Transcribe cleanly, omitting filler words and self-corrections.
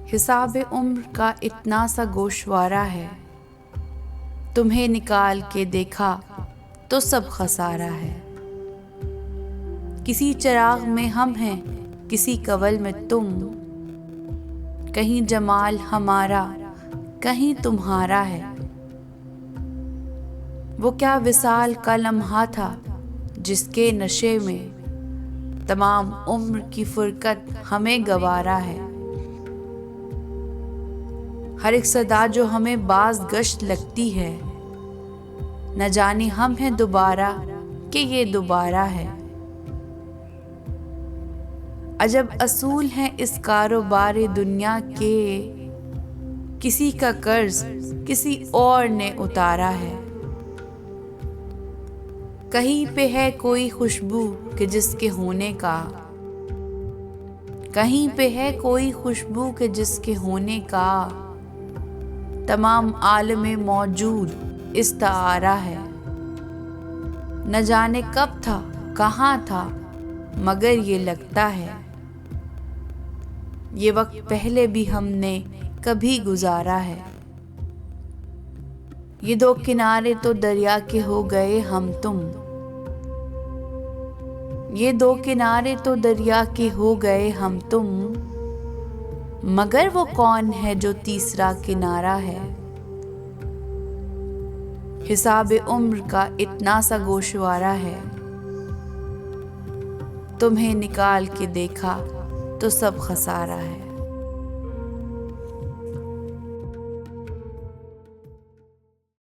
हिसाब उम्र का इतना सा गोशवारा है, तुम्हें निकाल के देखा तो सब खसारा है। किसी चिराग में हम हैं, किसी कवल में तुम, कहीं जमाल हमारा कहीं तुम्हारा है। वो क्या विसाल का लम्हा था जिसके नशे में तमाम उम्र की फुरकत हमें गवारा है। हर एक सदा जो हमें बाज गश्त लगती है, न जाने हम हैं दोबारा कि ये दोबारा है। अजब असूल हैं इस कारोबार दुनिया के, किसी का कर्ज किसी और ने उतारा है। कहीं पे है कोई खुशबू कि जिसके होने का, कहीं पे है कोई खुशबू के जिसके होने का तमाम आलम मौजूद इस्तारा है। न जाने कब था कहाँ था, मगर ये लगता है ये वक्त पहले भी हमने कभी गुजारा है। ये दो किनारे तो दरिया के हो गए हम तुम, ये दो किनारे तो दरिया के हो गए हम तुम, मगर वो कौन है जो तीसरा किनारा है। हिसाब उम्र का इतना सा गोशवारा है, तुम्हें निकाल के देखा तो सब खसारा है।